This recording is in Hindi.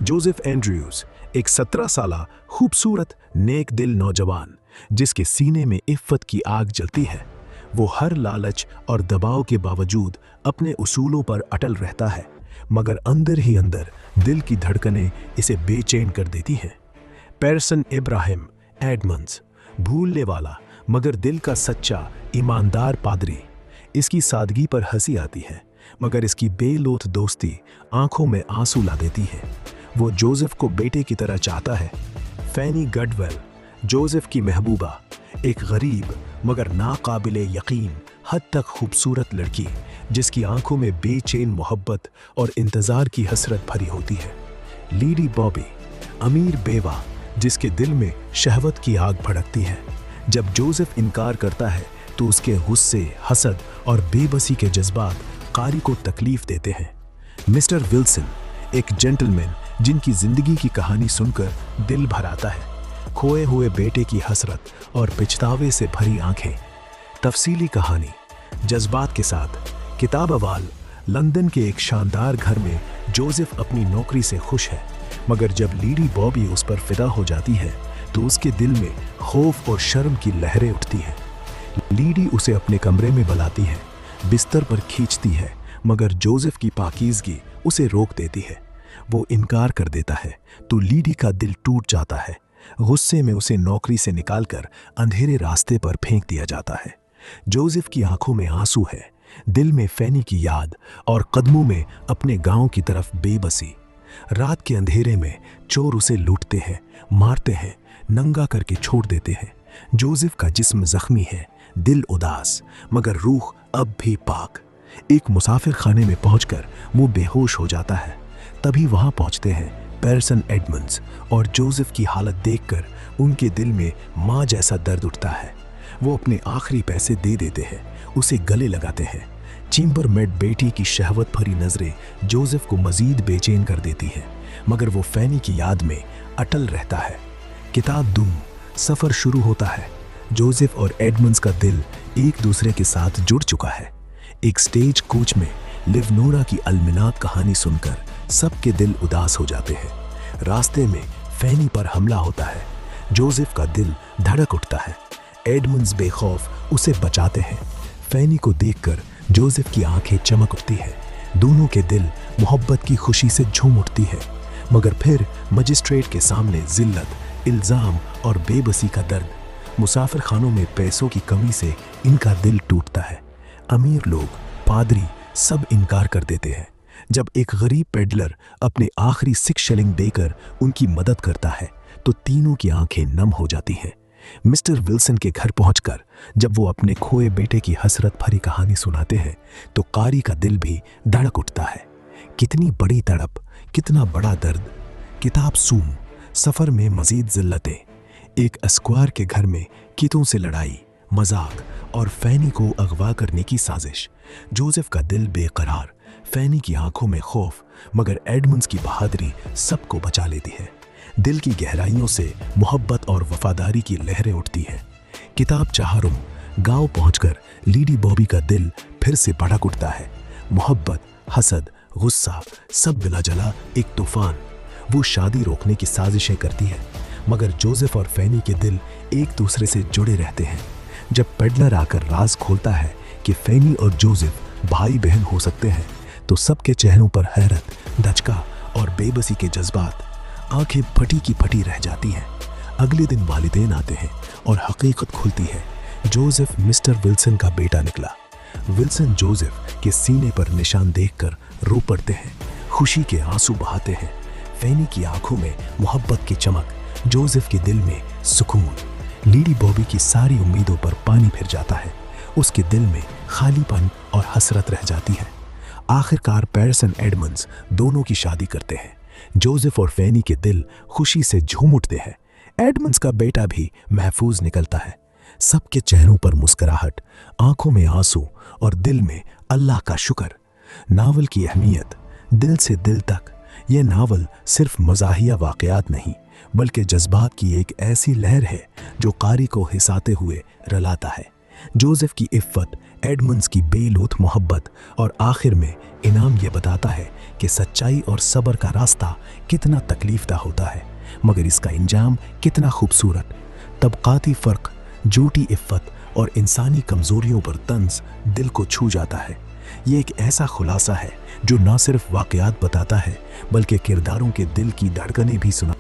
जोसेफ एंड्रयूज एक 17 साला खूबसूरत नेक दिल नौजवान जिसके सीने में इफ़्फ़त की आग जलती है। वो हर लालच और दबाव के बावजूद अपने उसूलों पर अटल रहता है, मगर अंदर ही अंदर दिल की धड़कनें इसे बेचैन कर देती हैं। पेयरसन इब्राहिम एडमंड्स, भूलने वाला मगर दिल का सच्चा ईमानदार पादरी। इसकी सादगी पर हंसी आती है, मगर इसकी बेलोथ दोस्ती आंखों में आंसू ला देती है। वो जोसेफ को बेटे की तरह चाहता है। फैनी गडवेल, जोसेफ की महबूबा, एक गरीब मगर नाकाबिले यकीन हद तक खूबसूरत लड़की जिसकी आंखों में बेचैन मोहब्बत और इंतज़ार की हसरत भरी होती है। लीडी बॉबी, अमीर बेवा जिसके दिल में शहवत की आग भड़कती है। जब जोसेफ इनकार करता है तो उसके गुस्से, हसद और बेबसी के जज्बात कारी को तकलीफ देते हैं। मिस्टर विल्सन, एक जेंटलमैन जिनकी जिंदगी की कहानी सुनकर दिल भर आता है। खोए हुए बेटे की हसरत और पिछतावे से भरी आंखें। तफसीली कहानी जज्बात के साथ। किताब अवाल, लंदन के एक शानदार घर में जोसेफ अपनी नौकरी से खुश है, मगर जब लीडी बॉबी उस पर फिदा हो जाती है तो उसके दिल में खौफ और शर्म की लहरें उठती हैं। लीडी उसे अपने कमरे में बुलाती है, बिस्तर पर खींचती है, मगर जोसेफ की पाकीज़गी उसे रोक देती है। वो इनकार कर देता है तो लीडी का दिल टूट जाता है। गुस्से में उसे नौकरी से निकालकर अंधेरे रास्ते पर फेंक दिया जाता है। जोसेफ की आंखों में आंसू है, दिल में फैनी की याद और कदमों में अपने गांव की तरफ बेबसी। रात के अंधेरे में चोर उसे लूटते हैं, मारते हैं, नंगा करके छोड़ देते हैं। जोसेफ का जिस्म जख्मी है, दिल उदास, मगर रूह अब भी पाक। एक मुसाफिर खाने में पहुंचकर वो बेहोश हो जाता है। तभी वहां पहुंचते हैं पेयरसन एडमंड्स और जोसेफ की हालत देखकर उनके दिल में माँ जैसा दर्द उठता है। वो अपने आखिरी पैसे दे देते हैं, उसे गले लगाते हैं। चैम्बरमेड बेटी की शहवत भरी नजरें जोसेफ को मजीद बेचैन कर देती हैं, मगर वो फैनी की याद में अटल रहता है। किताब दुम, सफ़र शुरू होता है। जोसेफ और एडमंड्स का दिल एक दूसरे के साथ जुड़ चुका है। एक स्टेज कोच में लिवनोरा की अलमिनात कहानी सुनकर सबके दिल उदास हो जाते हैं। रास्ते में फैनी पर हमला होता है। जोसेफ का दिल धड़क उठता है। एडमंड्स बेखौफ उसे बचाते हैं। फैनी को देखकर जोसेफ की आंखें चमक उठती है। दोनों के दिल मोहब्बत की खुशी से झूम उठती है, मगर फिर मजिस्ट्रेट के सामने जिल्लत, इल्ज़ाम और बेबसी का दर्द। मुसाफिर खानों में पैसों की कमी से इनका दिल टूटता है। अमीर लोग, पादरी सब इनकार कर देते हैं। जब एक गरीब पेडलर अपने आखिरी 6 शिलिंग देकर उनकी मदद करता है तो तीनों की आंखें नम हो जाती हैं। मिस्टर विल्सन के घर पहुंचकर जब वो अपने खोए बेटे की हसरत भरी कहानी सुनाते हैं तो कारी का दिल भी धड़क उठता है। कितनी बड़ी तड़प, कितना बड़ा दर्द। किताब सूम, सफ़र में मजीद जिल्लतें। एक अस्क्वायर के घर में कीतों से लड़ाई, मजाक और फैनी को अगवा करने की साजिश। जोसेफ का दिल बेकरार, फैनी की आंखों में खौफ, मगर एडमंड्स की बहादुरी सबको बचा लेती है। दिल की गहराइयों से मोहब्बत और वफादारी की लहरें उठती हैं। किताब चहारुम, गांव पहुंचकर लीडी बॉबी का दिल फिर से भड़क उठता है। मोहब्बत, हसद, गुस्सा सब मिला जला एक तूफान। वो शादी रोकने की साजिशें करती है, मगर जोसेफ और फैनी के दिल एक दूसरे से जुड़े रहते हैं। जब पेडलर आकर राज खोलता है कि फैनी और जोसेफ भाई बहन हो सकते हैं तो सबके चेहरों पर हैरत, धचका और बेबसी के जज्बात। आंखें फटी की फटी रह जाती हैं। अगले दिन वालिदैन आते हैं और हकीकत खुलती है। जोसेफ मिस्टर विल्सन का बेटा निकला। विल्सन जोसेफ के सीने पर निशान देखकर रो पड़ते हैं, खुशी के आंसू बहाते हैं। फैनी की आंखों में मोहब्बत की चमक, जोसेफ के दिल में सुकून। लीडी बॉबी की सारी उम्मीदों पर पानी फिर जाता है। उसके दिल में खालीपन और हसरत रह जाती है। आखिरकार पेयरसन एडमंड्स दोनों की शादी करते हैं। जोसेफ और फैनी के दिल खुशी से झूम उठते हैं। एडमंड्स का बेटा भी महफूज निकलता है। सबके चेहरों पर मुस्कुराहट, आंखों में आंसू और दिल में अल्लाह का शुक्र। नावल की अहमियत, दिल से दिल तक। यह नावल सिर्फ मज़ाहिया वाक़यात नहीं बल्कि जज्बात की एक ऐसी लहर है जो कारी को हिसाते हुए रलाता है। जोसेफ की इफ़्फ़त, एडमंड्स की बेलूथ मोहब्बत और आखिर में इनाम ये बताता है कि सच्चाई और सब्र का रास्ता कितना तकलीफदा होता है, मगर इसका इंजाम कितना खूबसूरत। तबक़ाती फ़र्क, झूठी इफ़्फ़त और इंसानी कमज़ोरियों पर तंज़ दिल को छू जाता है। ये एक ऐसा खुलासा है जो न सिर्फ वाक़यात बताता है बल्कि किरदारों के दिल की धड़कनें भी सुना